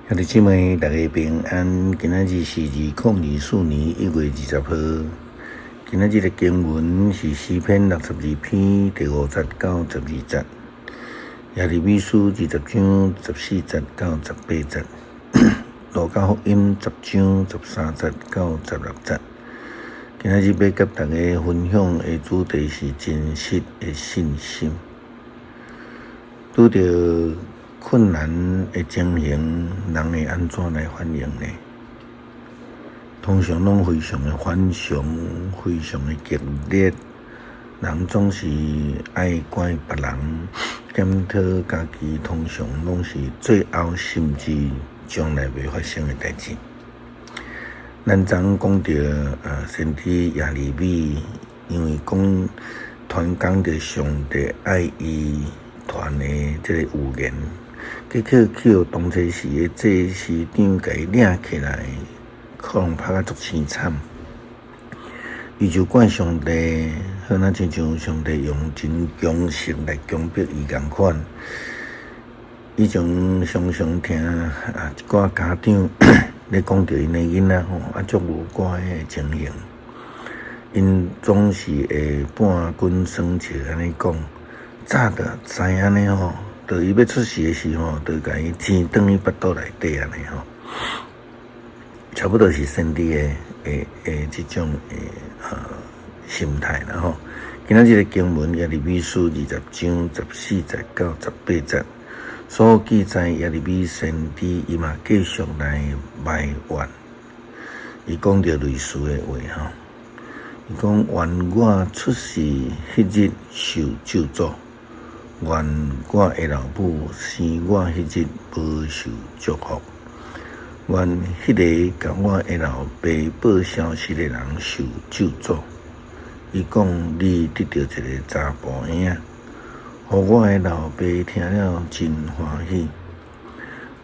兄弟姊妹，大家平安。今仔日是2024年1月20號。今仔日的經文是詩篇62篇第50到12節，耶利米書20章14節到18節，路加福音10章13節到16節。今仔日要甲大家分享的主題是真實的信心。拄到困難的情形，人會安怎來反應呢？通常攏非常的反常，非常的激烈。人總是愛怪別人，檢討家己，通常攏是最後甚至將來未發生的代志。咱昨講到先知耶利米，因為傳講到上帝愛伊傳的這個預言。結果去互當初時的祭司長甲伊領起來，可能拍甲足凄慘。伊就怪上帝，好像親像上帝用真強勢來強迫伊共款。以前常常聽一寡家長咧講到因的囡仔吼，足無乖的情形，因總是會半滾生笑安尼講，早就知影呢吼。到伊要出世的時候，就甲伊錢轉去腹肚內底安尼吼，差不多是先知的這種心態啦吼。今仔日的經文耶利米書20章14節到18節，所記載耶利米先知伊嘛繼續來埋怨，伊講到類似的話吼，伊講願我出世迄日受咒詛。願我的老母生我迄日無受祝福，願迄個甲我的老爸報消息的人受咒詛。伊講你得到一個查甫嬰，互我的老爸聽了真歡喜。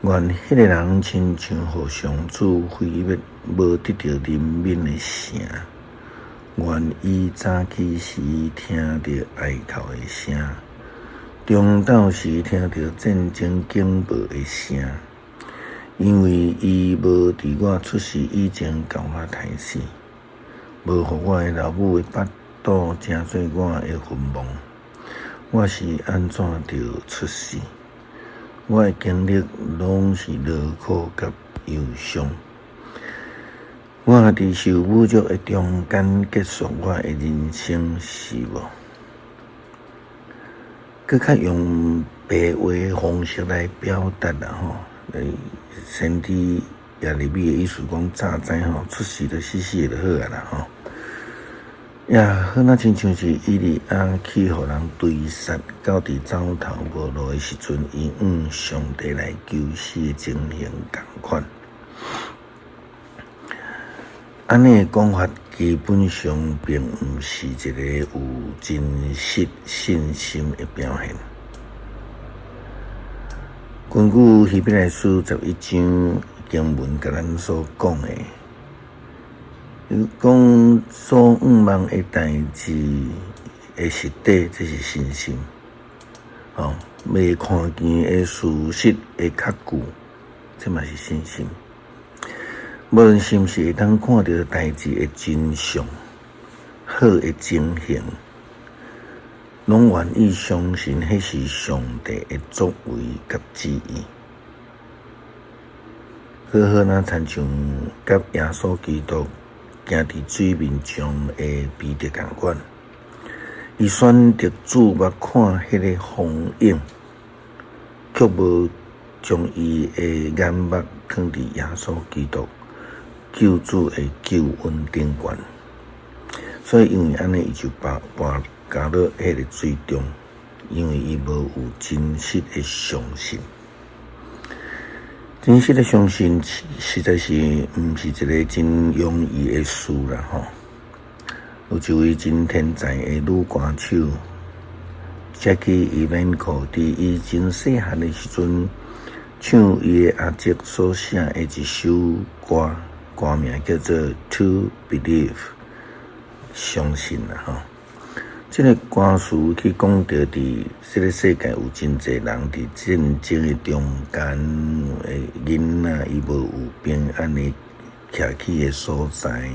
願迄個人親像互上主毀滅無得到人民的城，願伊早起時聽到哀哭的聲。中晝時聽到戰爭警報的聲，因為伊無佇我出世以前甲我殺死，無互我的老母的腹肚成做我的墳墓。我是安怎着出世？我的經歷攏是勞苦甲憂傷。我佇受侮辱的中間結束我的人生是無？佮較用白話的方式來表達啦吼，先知耶利米的意思講早知吼，出世就死死就好啊啦吼。好那親像是伊利亞去互人追殺，到佇走投無路的時陣，伊上帝來救死的情形共款。安尼的講法基本上並毋是一個有真實信心的表現。根據希伯來書11章經文甲咱所講的，伊講所毋望的代志的實底，這是信心。未看見的事實的確據，這嘛是信心。無論是毋是會當看到代志的真相、好的情形，攏願意相信迄是上帝的作為甲旨意。好好那親像甲耶穌基督行佇水面上的彼得共款，伊選擇注目看迄個風影，卻無將伊的眼目放佇耶穌基督救主的救恩頂懸，所以因為安尼，伊就跋加入迄個水中，因為伊無有真實的相信。真實的相信實在是毋是一個真容易的事啦吼。有一位真天才的女歌手Jackie Evancho，佇伊真細漢的時陣，唱伊的阿叔所寫的一首歌。名叫做 To Believe， 相信啦吼。这个歌词去讲到伫这个世界有真侪人伫战争的中间，囡仔伊无有平安的徛起的所在，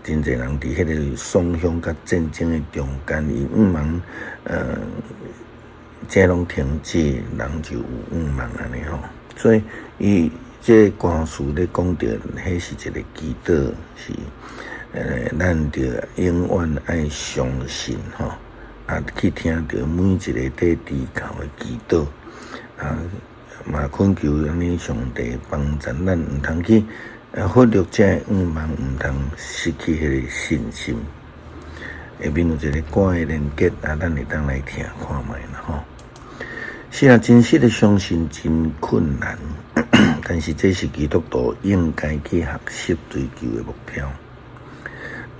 真侪人伫迄个双向甲战争的中间，伊茫这拢停止，人就有茫安尼吼。所以伊这歌词咧讲到，迄是一个祈祷是。咱着永远爱相信吼，去听着每一个在地球的祈祷，嘛恳求安尼上帝帮助咱，毋通去忽略这茫，毋通失去迄个信心。下面有一个歌的连结，咱会当来听看觅啦吼。是啊，真实的相信真困难，但是这是基督徒应该去学习追求的目标。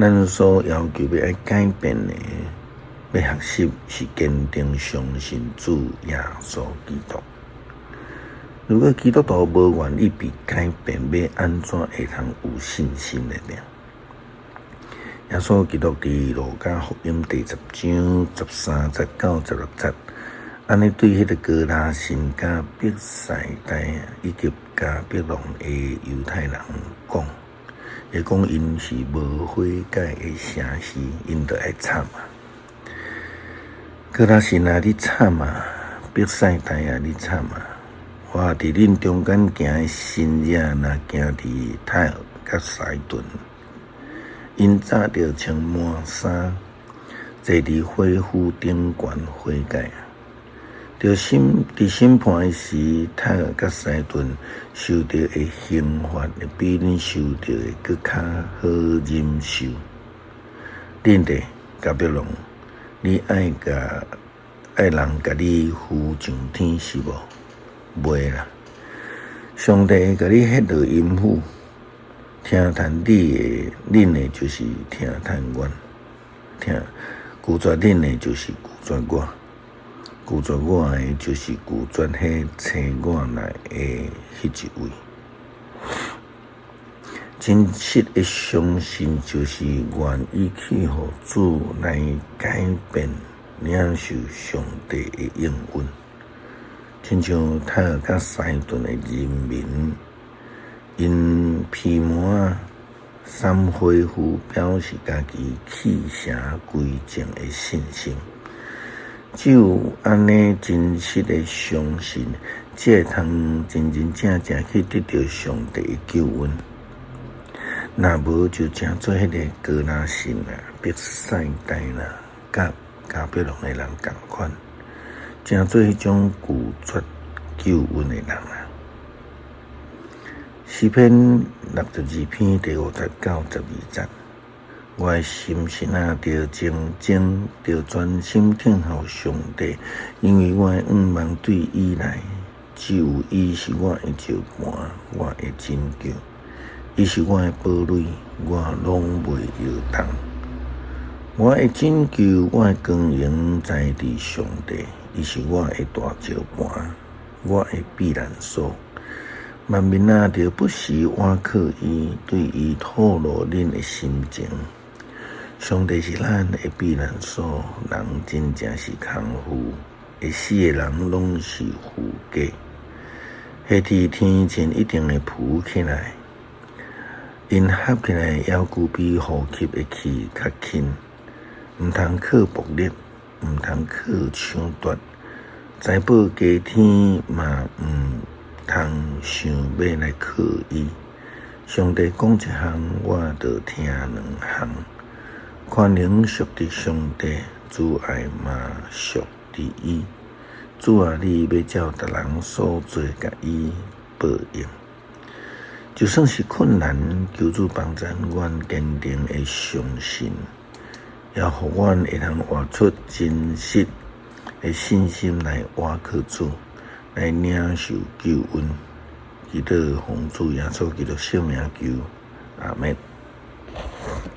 咱所要求要爱改变的，要学习是坚定相信主耶稣基督。如果基督徒无愿意被改变，要安怎会通有信心的呢？耶稣基督伫路加福音第10章13节到16节，安尼对迄个哥拉沁甲伯赛大以及加伯农的犹太人讲。会讲因是无悔改的城市，因就爱惨啊！哥拉沁啊，你惨啊！伯赛大啊，你惨啊！我伫恁中间行的新野，若行伫太尔甲西顿，因早着穿满衫，坐伫火釜顶悬悔改。伫审判的时，太尔甲西顿受到的刑罚会比恁受到的搁较好忍受。恁弟加伯农，你爱人甲你扶上天是无？袂啦，上帝会甲你迄落阴府，听谈恁的就是听谈阮，拒绝恁的就是拒绝我。拒绝我的就是拒绝迄找我来的迄一位。真实的相信就是愿意去互主来改变，领受上帝的应允。亲像太尔甲西顿的人民，因披麻三火符，表示家己弃城归正的信心。只有安尼真实的相信，才会通真真正正去得到上帝的救恩。若无就正做迄个哥拉沁啊、伯赛大啦、甲加伯农的人同款，正做迄种拒绝救恩的人啊。诗篇62篇第50到12节。我的心神啊，着静静，着专心听候上帝，因为我的望对伊来，只有伊是我的石盘，我的拯救，伊是我的堡垒，我拢袂摇动。我的拯救，我的光荣在伫上帝，伊是我的大石盘，我的避难所。万民啊，着不时倚靠伊，对伊透露恁的心情。上帝是咱的避难所，人真正是空虚，会死的人拢是虚假。下伫天前一定会浮起来，因合起来要求比呼吸的气较轻，毋通靠暴力，毋通靠抢夺，财宝加天嘛毋通想要来靠伊。上帝讲一项，我就听两项。宽容属伫上帝，主爱嘛属伫伊。主啊，你要照逐人所做，甲伊报应。就算是困难，求主帮助阮坚定的相信，也互阮会通活出真实的信心来倚靠主，来领受救恩。祈祷奉主耶稣基督圣名求，阿们。